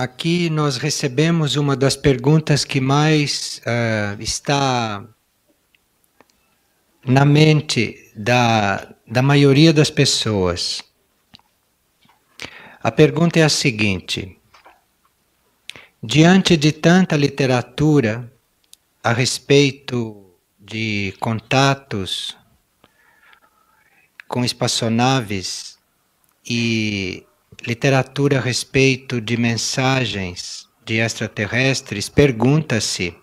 Aqui nós recebemos uma das perguntas que mais está na mente da maioria das pessoas. A pergunta é a seguinte: diante de tanta literatura a respeito de contatos com espaçonaves e literatura a respeito de mensagens de extraterrestres, pergunta-se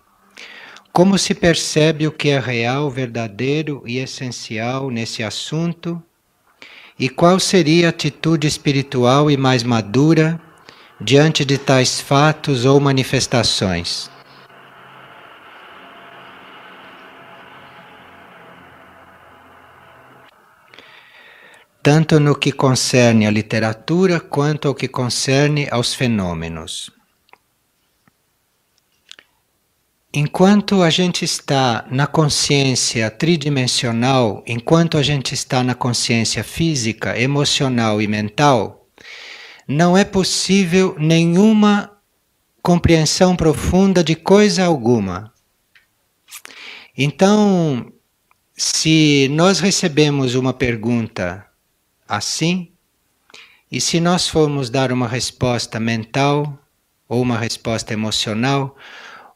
como se percebe o que é real, verdadeiro e essencial nesse assunto e qual seria a atitude espiritual e mais madura diante de tais fatos ou manifestações. Tanto no que concerne à literatura quanto ao que concerne aos fenômenos. Enquanto a gente está na consciência tridimensional, enquanto a gente está na consciência física, emocional e mental, não é possível nenhuma compreensão profunda de coisa alguma. Então, se nós recebemos uma pergunta assim, e se nós formos dar uma resposta mental ou uma resposta emocional,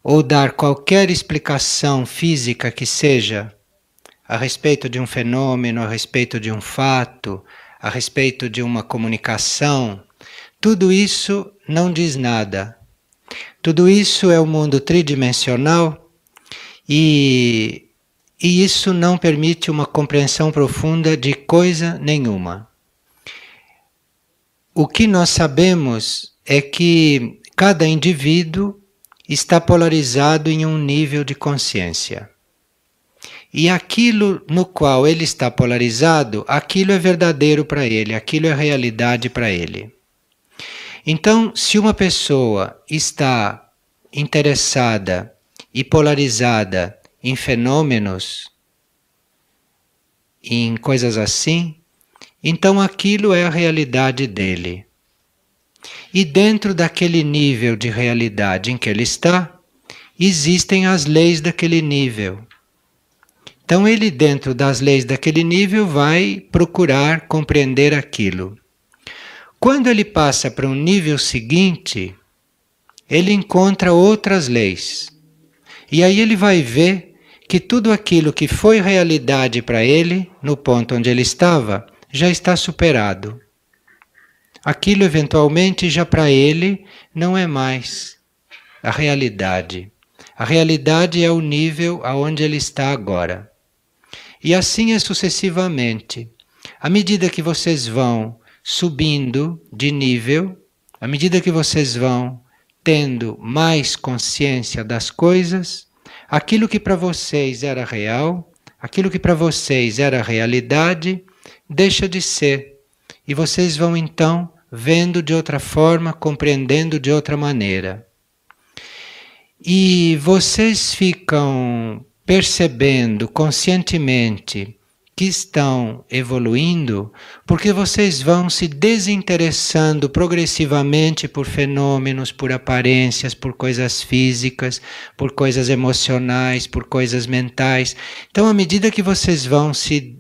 ou dar qualquer explicação física que seja a respeito de um fenômeno, a respeito de um fato, a respeito de uma comunicação, tudo isso não diz nada. Tudo isso é o mundo tridimensional e isso não permite uma compreensão profunda de coisa nenhuma. O que nós sabemos é que cada indivíduo está polarizado em um nível de consciência. E aquilo no qual ele está polarizado, aquilo é verdadeiro para ele, aquilo é realidade para ele. Então, se uma pessoa está interessada e polarizada em fenômenos, em coisas assim, então aquilo é a realidade dele. E dentro daquele nível de realidade em que ele está, existem as leis daquele nível. Então ele, dentro das leis daquele nível, vai procurar compreender aquilo. Quando ele passa para um nível seguinte, ele encontra outras leis. E aí ele vai ver que tudo aquilo que foi realidade para ele, no ponto onde ele estava, já está superado. Aquilo eventualmente já para ele não é mais a realidade. A realidade é o nível aonde ele está agora. E assim é sucessivamente. À medida que vocês vão subindo de nível, à medida que vocês vão tendo mais consciência das coisas, aquilo que para vocês era real, aquilo que para vocês era realidade, deixa de ser. E vocês vão então vendo de outra forma, compreendendo de outra maneira. E vocês ficam percebendo conscientemente que estão evoluindo porque vocês vão se desinteressando progressivamente por fenômenos, por aparências, por coisas físicas, por coisas emocionais, por coisas mentais. Então, à medida que vocês vão se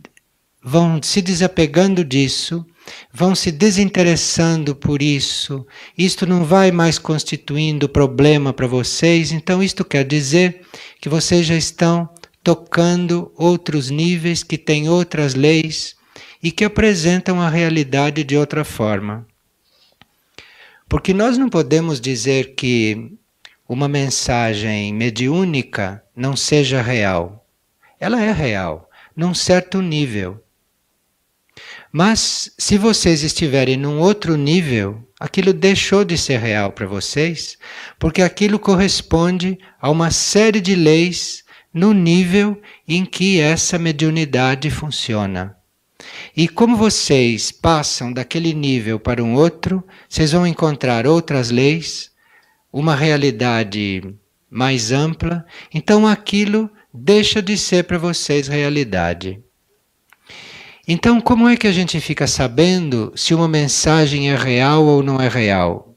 desapegando disso, vão se desinteressando por isso, isto não vai mais constituindo problema para vocês, então isto quer dizer que vocês já estão tocando outros níveis que têm outras leis e que apresentam a realidade de outra forma. Porque nós não podemos dizer que uma mensagem mediúnica não seja real. Ela é real, num certo nível. Mas se vocês estiverem num outro nível, aquilo deixou de ser real para vocês, porque aquilo corresponde a uma série de leis no nível em que essa mediunidade funciona. E como vocês passam daquele nível para um outro, vocês vão encontrar outras leis, uma realidade mais ampla, então aquilo deixa de ser para vocês realidade. Então, como é que a gente fica sabendo se uma mensagem é real ou não é real?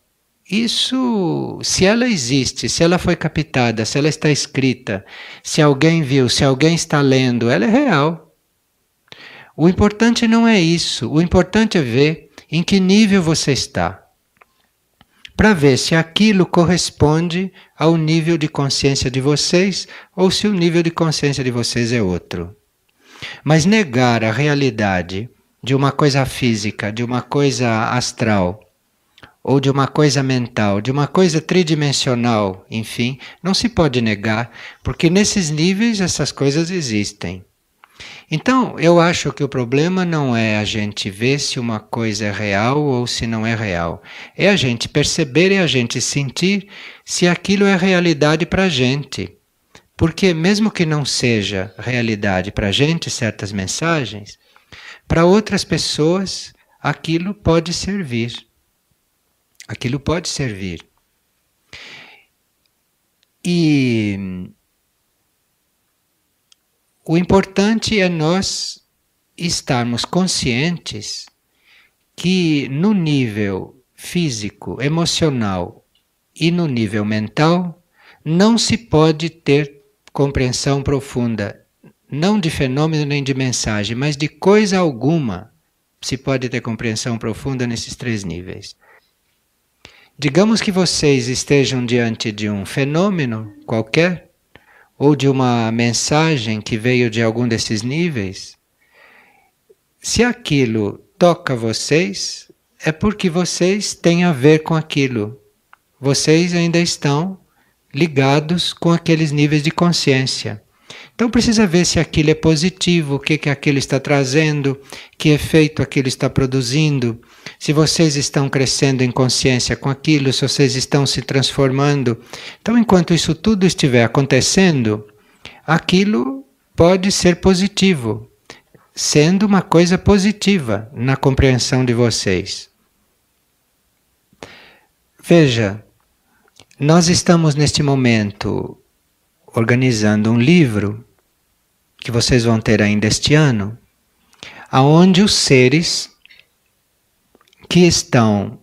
isso, se ela existe, se ela foi captada, se ela está escrita, se alguém viu, se alguém está lendo, ela é real. O importante não é isso, o importante é ver em que nível você está, para ver se aquilo corresponde ao nível de consciência de vocês ou se o nível de consciência de vocês é outro. Mas negar a realidade de uma coisa física, de uma coisa astral, ou de uma coisa mental, de uma coisa tridimensional, enfim, não se pode negar, porque nesses níveis essas coisas existem. Então, eu acho que o problema não é a gente ver se uma coisa é real ou se não é real. É a gente perceber e a gente sentir se aquilo é realidade para a gente. Porque, mesmo que não seja realidade para a gente, certas mensagens, para outras pessoas aquilo pode servir. Aquilo pode servir. E o importante é nós estarmos conscientes que no nível físico, emocional e no nível mental não se pode ter compreensão profunda, não de fenômeno nem de mensagem, mas de coisa alguma se pode ter compreensão profunda nesses três níveis. Digamos que vocês estejam diante de um fenômeno qualquer, ou de uma mensagem que veio de algum desses níveis. Se aquilo toca vocês, é porque vocês têm a ver com aquilo. Vocês ainda estão ligados com aqueles níveis de consciência. Então precisa ver se aquilo é positivo, o que aquilo está trazendo, que efeito aquilo está produzindo, se vocês estão crescendo em consciência com aquilo, se vocês estão se transformando. Então, enquanto isso tudo estiver acontecendo, aquilo pode ser positivo, sendo uma coisa positiva na compreensão de vocês. Veja, nós estamos neste momento organizando um livro que vocês vão ter ainda este ano, aonde os seres que estão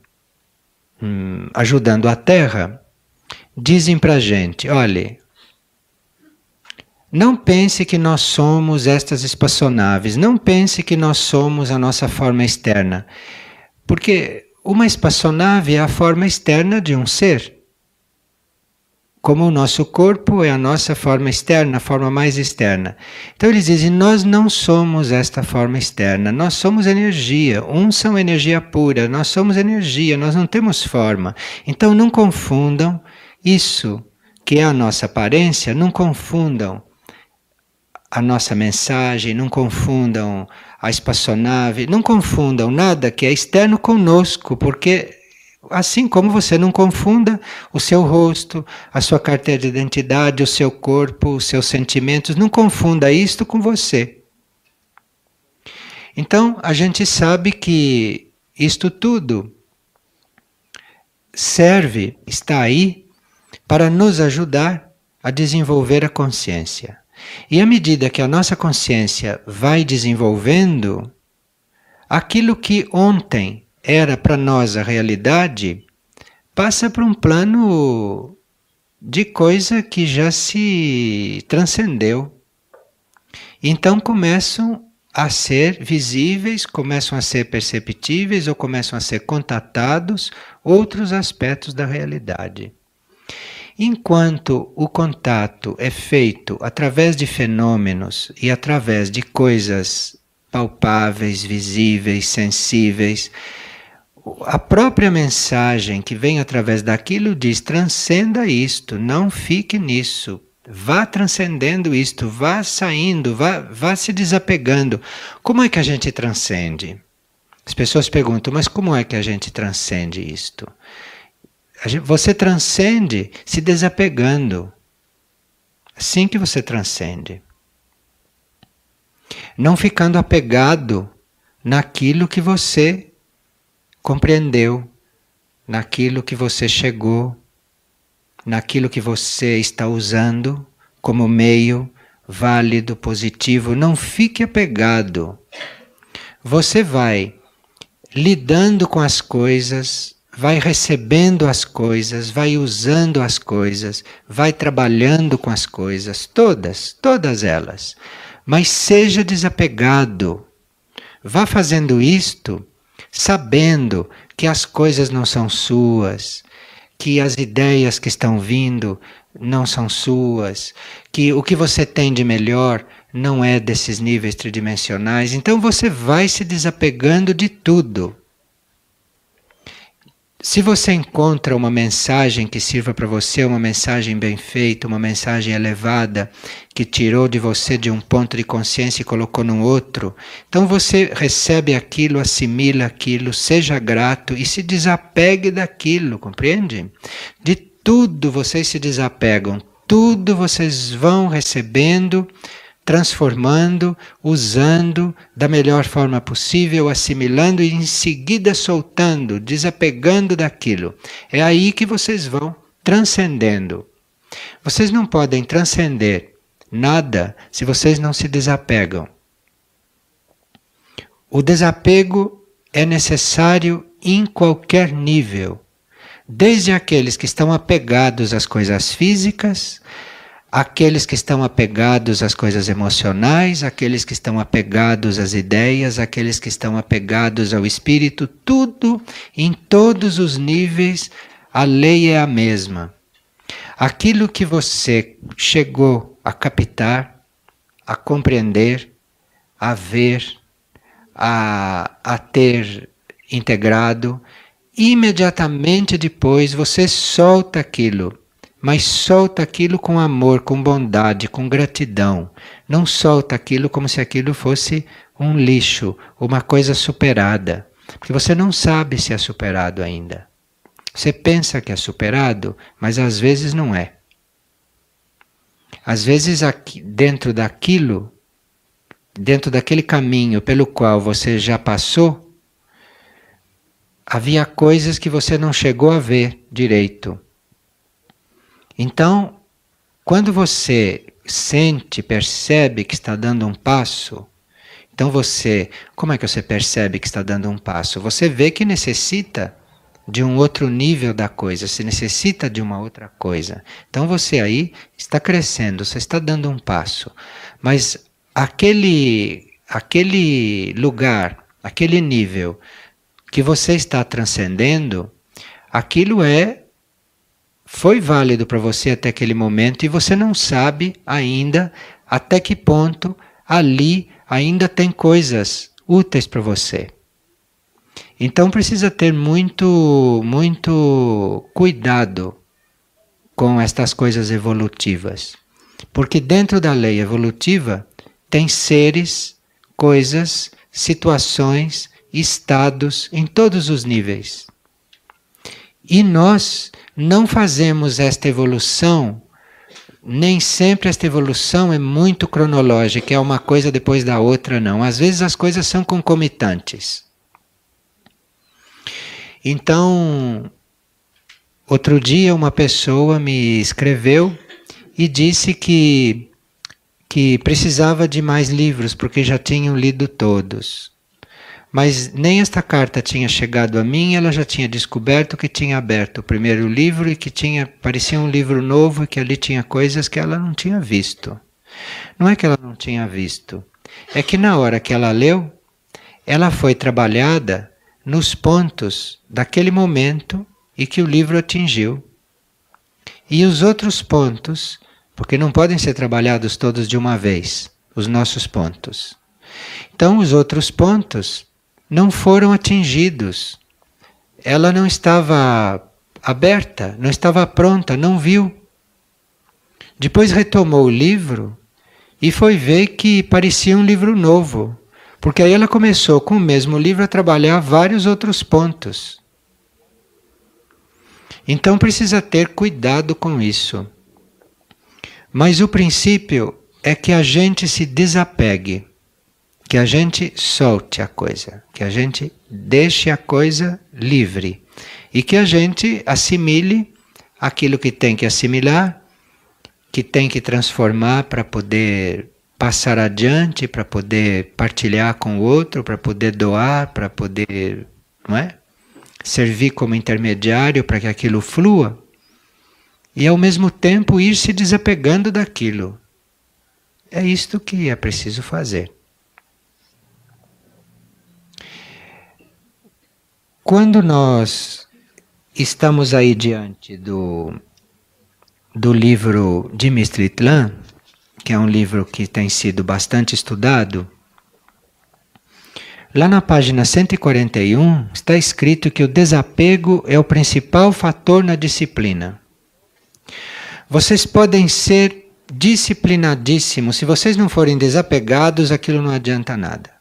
ajudando a Terra dizem para a gente, olhe, não pense que nós somos estas espaçonaves, não pense que nós somos a nossa forma externa, porque uma espaçonave é a forma externa de um ser. Como o nosso corpo é a nossa forma externa, a forma mais externa. Então eles dizem, nós não somos esta forma externa, nós somos energia, uns são energia pura, nós somos energia, nós não temos forma. Então não confundam isso que é a nossa aparência, não confundam a nossa mensagem, não confundam a espaçonave, não confundam nada que é externo conosco, porque assim como você não confunda o seu rosto, a sua carteira de identidade, o seu corpo, os seus sentimentos, não confunda isto com você. Então, a gente sabe que isto tudo serve, está aí, para nos ajudar a desenvolver a consciência. E à medida que a nossa consciência vai desenvolvendo, aquilo que ontem era para nós a realidade, passa para um plano de coisa que já se transcendeu. Então começam a ser visíveis, começam a ser perceptíveis ou começam a ser contatados outros aspectos da realidade. Enquanto o contato é feito através de fenômenos e através de coisas palpáveis, visíveis, sensíveis, a própria mensagem que vem através daquilo diz, transcenda isto, não fique nisso, vá transcendendo isto, vá saindo, vá se desapegando. Como é que a gente transcende? As pessoas perguntam, mas como é que a gente transcende isto? Você transcende se desapegando. Assim que você transcende. Não ficando apegado naquilo que você compreendeu, naquilo que você chegou, naquilo que você está usando como meio válido, positivo. Não fique apegado. Você vai lidando com as coisas, vai recebendo as coisas, vai usando as coisas, vai trabalhando com as coisas, todas elas. Mas seja desapegado. Vá fazendo isto sabendo que as coisas não são suas, que as ideias que estão vindo não são suas, que o que você tem de melhor não é desses níveis tridimensionais. Então você vai se desapegando de tudo. Se você encontra uma mensagem que sirva para você, uma mensagem bem feita, uma mensagem elevada, que tirou de você de um ponto de consciência e colocou num outro, então você recebe aquilo, assimila aquilo, seja grato e se desapegue daquilo, compreende? De tudo vocês se desapegam, tudo vocês vão recebendo, transformando, usando da melhor forma possível, assimilando e em seguida soltando, desapegando daquilo. É aí que vocês vão transcendendo. Vocês não podem transcender nada se vocês não se desapegam. O desapego é necessário em qualquer nível, desde aqueles que estão apegados às coisas físicas, aqueles que estão apegados às coisas emocionais, aqueles que estão apegados às ideias, aqueles que estão apegados ao espírito, tudo, em todos os níveis, a lei é a mesma. Aquilo que você chegou a captar, a compreender, a ver, a ter integrado, imediatamente depois você solta aquilo. Mas solta aquilo com amor, com bondade, com gratidão. Não solta aquilo como se aquilo fosse um lixo, uma coisa superada. Porque você não sabe se é superado ainda. Você pensa que é superado, mas às vezes não é. Às vezes aqui, dentro daquilo, dentro daquele caminho pelo qual você já passou, havia coisas que você não chegou a ver direito. Então, quando você sente, percebe que está dando um passo, então como é que você percebe que está dando um passo? Você vê que necessita de um outro nível da coisa, se necessita de uma outra coisa. Então você aí está crescendo, você está dando um passo. Mas aquele lugar, aquele nível que você está transcendendo, aquilo foi válido para você até aquele momento e você não sabe ainda até que ponto ali ainda tem coisas úteis para você. Então precisa ter muito cuidado com estas coisas evolutivas. Porque dentro da lei evolutiva tem seres, coisas, situações, estados em todos os níveis. E nós não fazemos esta evolução, nem sempre esta evolução é muito cronológica, é uma coisa depois da outra, não. Às vezes as coisas são concomitantes. Então, outro dia uma pessoa me escreveu e disse que precisava de mais livros, porque já tinham lido todos. Mas nem esta carta tinha chegado a mim, ela já tinha descoberto que tinha aberto o primeiro livro e que parecia um livro novo e que ali tinha coisas que ela não tinha visto. Não é que ela não tinha visto, é que na hora que ela leu, ela foi trabalhada nos pontos daquele momento e que o livro atingiu. E os outros pontos, porque não podem ser trabalhados todos de uma vez, os nossos pontos. Então os outros pontos não foram atingidos. Ela não estava aberta, não estava pronta, não viu. Depois retomou o livro e foi ver que parecia um livro novo, porque aí ela começou com o mesmo livro a trabalhar vários outros pontos. Então precisa ter cuidado com isso. Mas o princípio é que a gente se desapegue. Que a gente solte a coisa, que a gente deixe a coisa livre e que a gente assimile aquilo que tem que assimilar, que tem que transformar para poder passar adiante, para poder partilhar com o outro, para poder doar, para poder, não é? servir como intermediário para que aquilo flua, e ao mesmo tempo ir se desapegando daquilo. É isto que é preciso fazer. Quando nós estamos aí diante do livro de Mistritlan, que é um livro que tem sido bastante estudado, lá na página 141 está escrito que o desapego é o principal fator na disciplina. Vocês podem ser disciplinadíssimos, se vocês não forem desapegados, aquilo não adianta nada.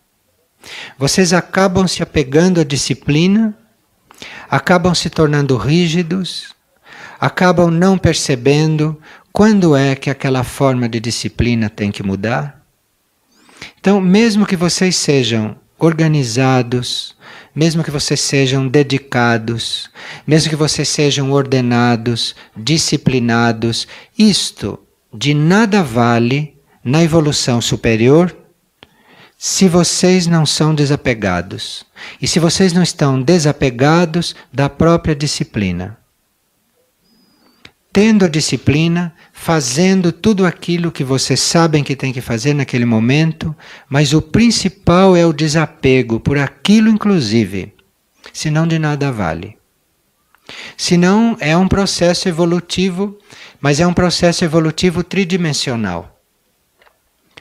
Vocês acabam se apegando à disciplina, acabam se tornando rígidos, acabam não percebendo quando é que aquela forma de disciplina tem que mudar. Então, mesmo que vocês sejam organizados, mesmo que vocês sejam dedicados, mesmo que vocês sejam ordenados, disciplinados, isto de nada vale na evolução superior se vocês não são desapegados. E se vocês não estão desapegados da própria disciplina. Tendo a disciplina, fazendo tudo aquilo que vocês sabem que tem que fazer naquele momento, mas o principal é o desapego por aquilo inclusive, senão de nada vale. Senão é um processo evolutivo, mas é um processo evolutivo tridimensional.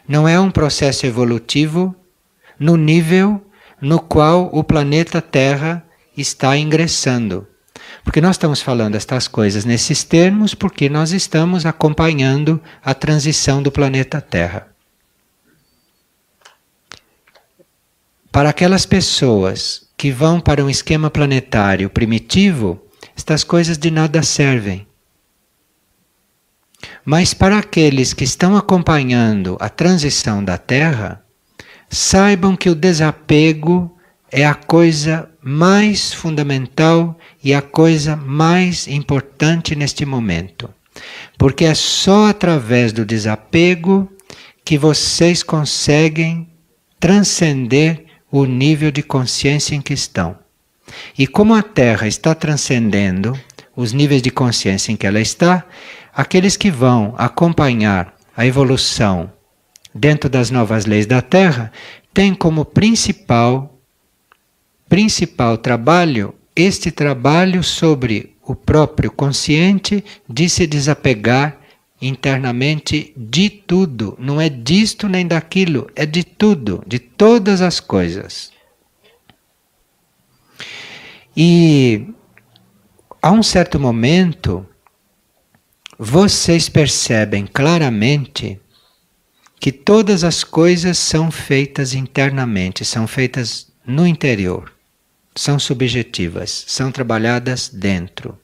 Não é um processo evolutivo no nível no qual o planeta Terra está ingressando. Porque nós estamos falando estas coisas nesses termos porque nós estamos acompanhando a transição do planeta Terra. Para aquelas pessoas que vão para um esquema planetário primitivo, estas coisas de nada servem. Mas para aqueles que estão acompanhando a transição da Terra, saibam que o desapego é a coisa mais fundamental e a coisa mais importante neste momento. Porque é só através do desapego que vocês conseguem transcender o nível de consciência em que estão. E como a Terra está transcendendo os níveis de consciência em que ela está, aqueles que vão acompanhar a evolução dentro das novas leis da Terra têm como principal trabalho este trabalho sobre o próprio consciente de se desapegar internamente de tudo. Não é disto nem daquilo, é de tudo, de todas as coisas. E a um certo momento, vocês percebem claramente que todas as coisas são feitas internamente, são feitas no interior. São subjetivas, são trabalhadas dentro.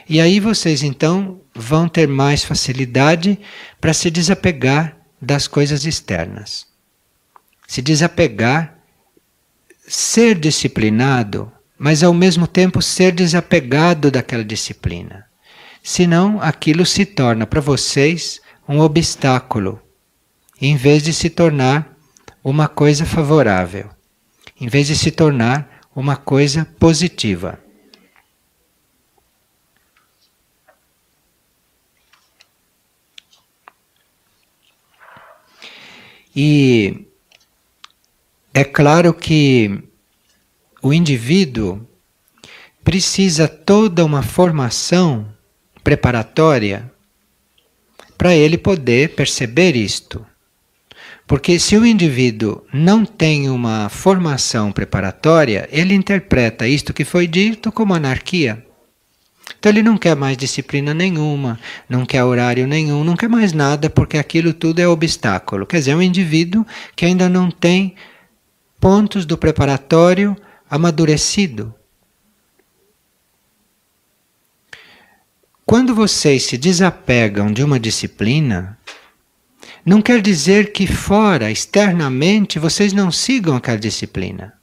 E aí vocês então vão ter mais facilidade para se desapegar das coisas externas. Se desapegar, ser disciplinado, mas ao mesmo tempo ser desapegado daquela disciplina. Senão aquilo se torna para vocês um obstáculo, em vez de se tornar uma coisa favorável, em vez de se tornar uma coisa positiva. E é claro que o indivíduo precisa toda uma formação preparatória para ele poder perceber isto. Porque se o indivíduo não tem uma formação preparatória, ele interpreta isto que foi dito como anarquia. Então ele não quer mais disciplina nenhuma, não quer horário nenhum, não quer mais nada, porque aquilo tudo é obstáculo. Quer dizer, é um indivíduo que ainda não tem pontos do preparatório amadurecido. Quando vocês se desapegam de uma disciplina, não quer dizer que fora, externamente, vocês não sigam aquela disciplina.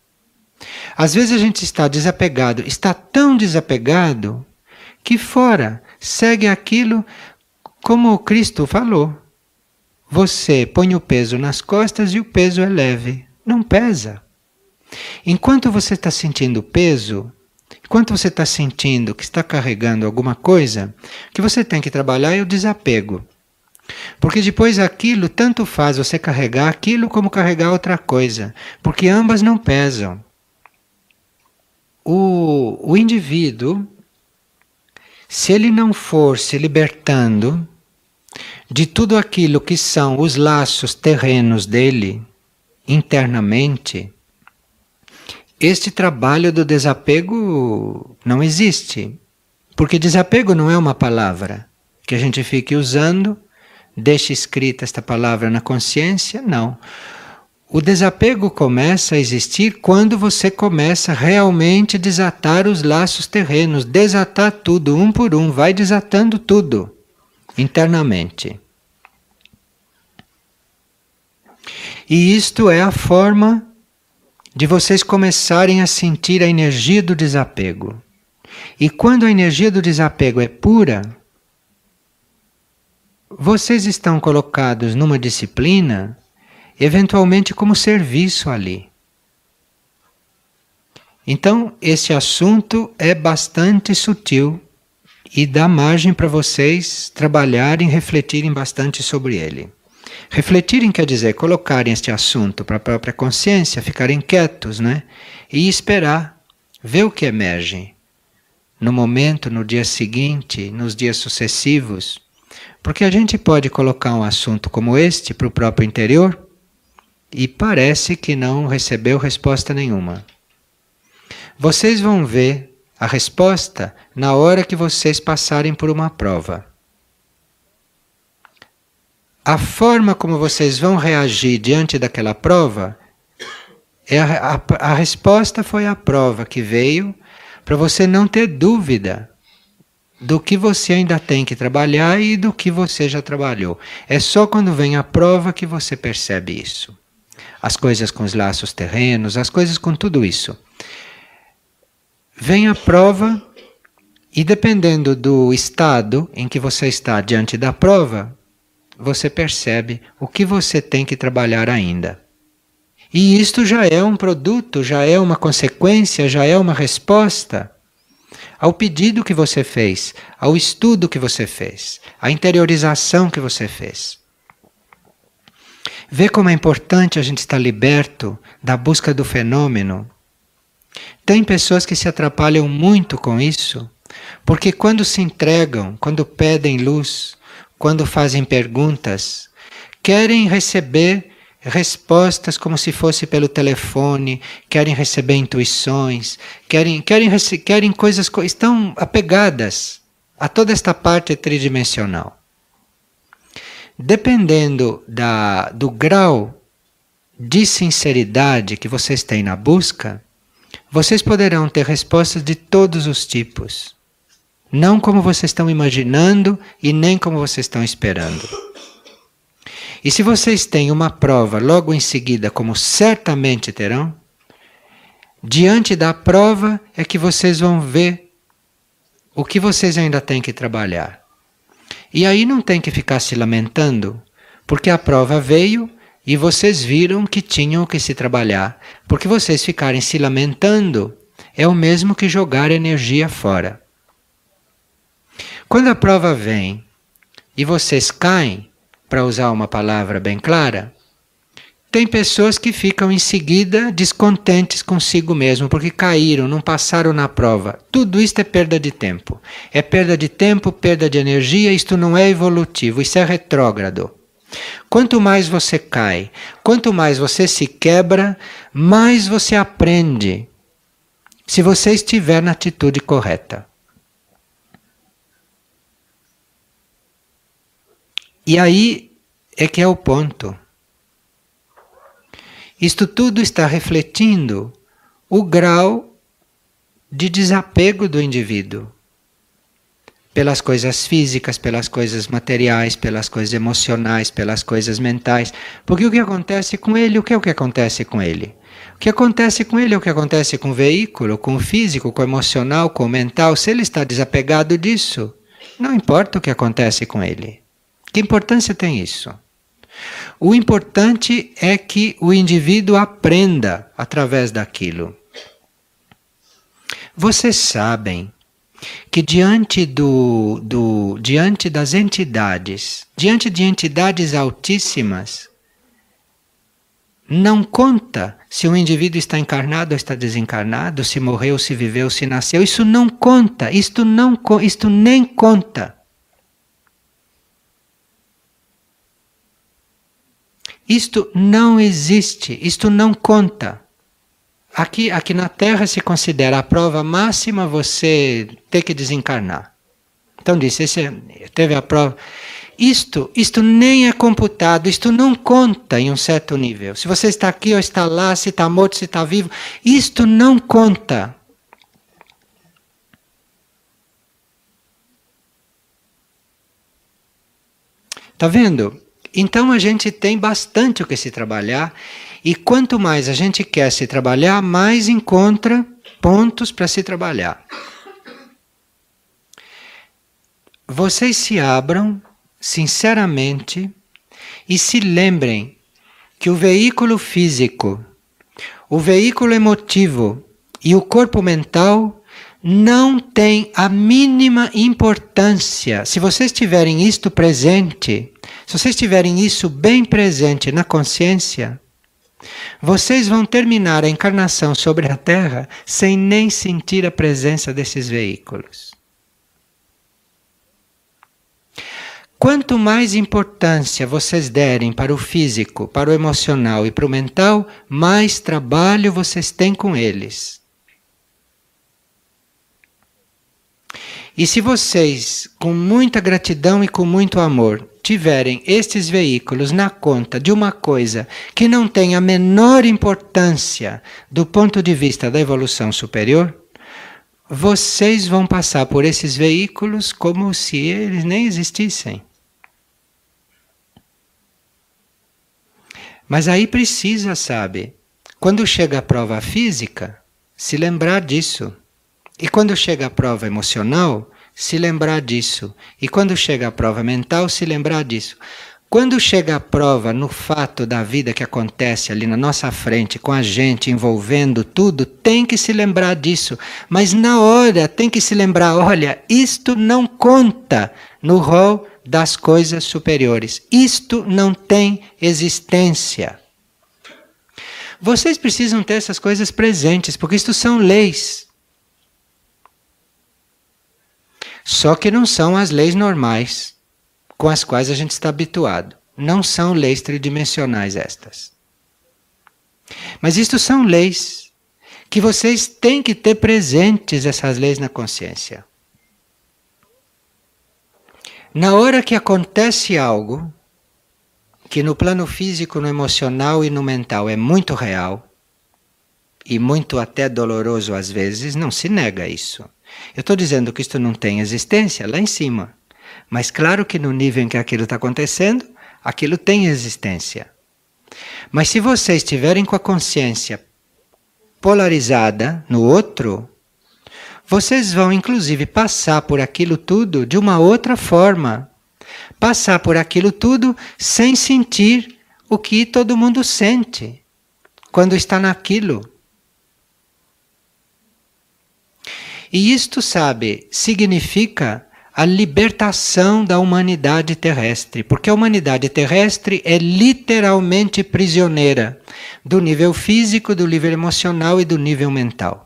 Às vezes a gente está desapegado, está tão desapegado, que fora segue aquilo como o Cristo falou. Você põe o peso nas costas e o peso é leve, não pesa. Enquanto você está sentindo peso, Enquanto você está sentindo que está carregando alguma coisa, o que você tem que trabalhar é o desapego. Porque depois aquilo, tanto faz você carregar aquilo como carregar outra coisa. Porque ambas não pesam. O indivíduo, se ele não for se libertando de tudo aquilo que são os laços terrenos dele, internamente, este trabalho do desapego não existe. Porque desapego não é uma palavra que a gente fique usando, deixe escrita esta palavra na consciência, não. O desapego começa a existir quando você começa realmente a desatar os laços terrenos, desatar tudo, um por um, vai desatando tudo internamente. E isto é a forma de vocês começarem a sentir a energia do desapego. E quando a energia do desapego é pura, vocês estão colocados numa disciplina, eventualmente como serviço ali. Então, esse assunto é bastante sutil e dá margem para vocês trabalharem, refletirem bastante sobre ele. Refletirem quer dizer colocarem este assunto para a própria consciência, ficarem quietos, né? E esperar, ver o que emerge no momento, no dia seguinte, nos dias sucessivos. Porque a gente pode colocar um assunto como este para o próprio interior e parece que não recebeu resposta nenhuma. Vocês vão ver a resposta na hora que vocês passarem por uma prova. A forma como vocês vão reagir diante daquela prova, a resposta foi a prova que veio para você não ter dúvida do que você ainda tem que trabalhar e do que você já trabalhou. É só quando vem a prova que você percebe isso. As coisas com os laços terrenos, as coisas com tudo isso. Vem a prova e dependendo do estado em que você está diante da prova, você percebe o que você tem que trabalhar ainda. E isto já é um produto, já é uma consequência, já é uma resposta ao pedido que você fez, ao estudo que você fez, à interiorização que você fez. Vê como é importante a gente estar liberto da busca do fenômeno. Tem pessoas que se atrapalham muito com isso, porque quando se entregam, quando pedem luz, quando fazem perguntas, querem receber respostas como se fosse pelo telefone, querem receber intuições, querem coisas, estão apegadas a toda esta parte tridimensional. Dependendo do grau de sinceridade que vocês têm na busca, vocês poderão ter respostas de todos os tipos. Não como vocês estão imaginando e nem como vocês estão esperando. E se vocês têm uma prova logo em seguida, como certamente terão, diante da prova é que vocês vão ver o que vocês ainda têm que trabalhar. E aí não tem que ficar se lamentando, porque a prova veio e vocês viram que tinham que se trabalhar. Porque vocês ficarem se lamentando é o mesmo que jogar energia fora. Quando a prova vem e vocês caem, para usar uma palavra bem clara, tem pessoas que ficam em seguida descontentes consigo mesmo, porque caíram, não passaram na prova. Tudo isto é perda de tempo. É perda de tempo, perda de energia, isto não é evolutivo, isso é retrógrado. Quanto mais você cai, quanto mais você se quebra, mais você aprende, se você estiver na atitude correta. E aí é que é o ponto. Isto tudo está refletindo o grau de desapego do indivíduo. Pelas coisas físicas, pelas coisas materiais, pelas coisas emocionais, pelas coisas mentais. Porque o que acontece com ele, o que é o que acontece com ele? O que acontece com ele é o que acontece com o veículo, com o físico, com o emocional, com o mental. Se ele está desapegado disso, não importa o que acontece com ele. Que importância tem isso? O importante é que o indivíduo aprenda através daquilo. Vocês sabem que diante diante das entidades, diante de entidades altíssimas, não conta se o indivíduo está encarnado ou está desencarnado, se morreu, se viveu, se nasceu. Isso não conta, isto nem conta. Isto não existe, isto não conta. Aqui na Terra se considera a prova máxima você ter que desencarnar. Então disse, teve a prova. Isto nem é computado, isto não conta em um certo nível. Se você está aqui ou está lá, se está morto, se está vivo, isto não conta. Está vendo? Então a gente tem bastante o que se trabalhar, e quanto mais a gente quer se trabalhar, mais encontra pontos para se trabalhar. Vocês se abram sinceramente e se lembrem que o veículo físico, o veículo emotivo e o corpo mental não têm a mínima importância. Se vocês tiverem isto presente, se vocês tiverem isso bem presente na consciência, vocês vão terminar a encarnação sobre a Terra sem nem sentir a presença desses veículos. Quanto mais importância vocês derem para o físico, para o emocional e para o mental, mais trabalho vocês têm com eles. E se vocês, com muita gratidão e com muito amor, tiverem estes veículos na conta de uma coisa que não tem a menor importância do ponto de vista da evolução superior, vocês vão passar por esses veículos como se eles nem existissem. Mas aí precisa, sabe, quando chega a prova física, se lembrar disso. E quando chega a prova emocional, se lembrar disso. E quando chega a prova mental, se lembrar disso. Quando chega a prova no fato da vida que acontece ali na nossa frente, com a gente, envolvendo tudo, tem que se lembrar disso. Mas na hora tem que se lembrar, olha, isto não conta no rol das coisas superiores. Isto não tem existência. Vocês precisam ter essas coisas presentes, porque isto são leis. Só que não são as leis normais, com as quais a gente está habituado. Não são leis tridimensionais estas. Mas isto são leis que vocês têm que ter presentes, essas leis na consciência. Na hora que acontece algo, que no plano físico, no emocional e no mental é muito real, e muito até doloroso às vezes, não se nega isso. Eu estou dizendo que isto não tem existência lá em cima. Mas claro que no nível em que aquilo está acontecendo, aquilo tem existência. Mas se vocês estiverem com a consciência polarizada no outro, vocês vão inclusive passar por aquilo tudo de uma outra forma. Passar por aquilo tudo sem sentir o que todo mundo sente quando está naquilo. E isto, sabe, significa a libertação da humanidade terrestre, porque a humanidade terrestre é literalmente prisioneira do nível físico, do nível emocional e do nível mental.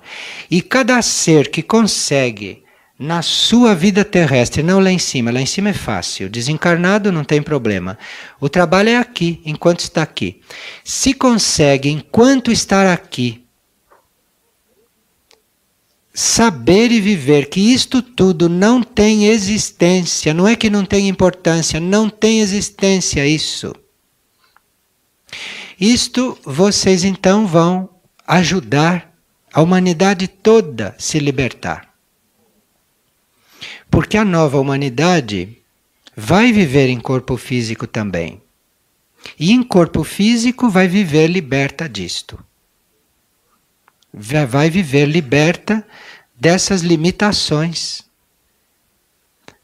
E cada ser que consegue, na sua vida terrestre, não lá em cima é fácil, desencarnado não tem problema. O trabalho é aqui, enquanto está aqui. Se consegue, enquanto estar aqui, saber e viver que isto tudo não tem existência, não é que não tem importância, não tem existência isso. Isto vocês então vão ajudar a humanidade toda a se libertar. Porque a nova humanidade vai viver em corpo físico também. E em corpo físico vai viver liberta disto. Vai viver liberta dessas limitações.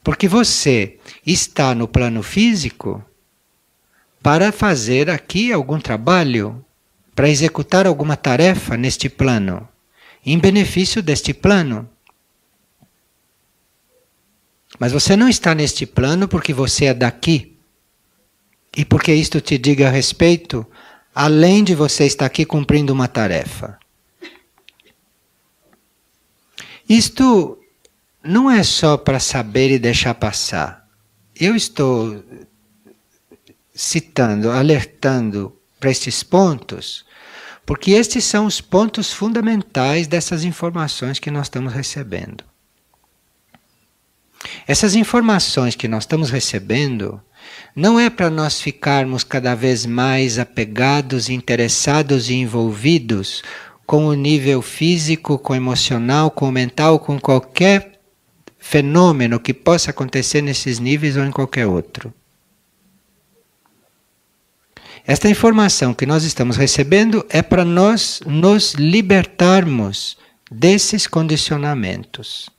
Porque você está no plano físico para fazer aqui algum trabalho, para executar alguma tarefa neste plano. em benefício deste plano. Mas você não está neste plano porque você é daqui. E porque isto te diga respeito, além de você estar aqui cumprindo uma tarefa. Isto não é só para saber e deixar passar. Eu estou citando, alertando para estes pontos, porque estes são os pontos fundamentais dessas informações que nós estamos recebendo. Essas informações que nós estamos recebendo não é para nós ficarmos cada vez mais apegados, interessados e envolvidos com o nível físico, com o emocional, com o mental, com qualquer fenômeno que possa acontecer nesses níveis ou em qualquer outro. Esta informação que nós estamos recebendo é para nós nos libertarmos desses condicionamentos.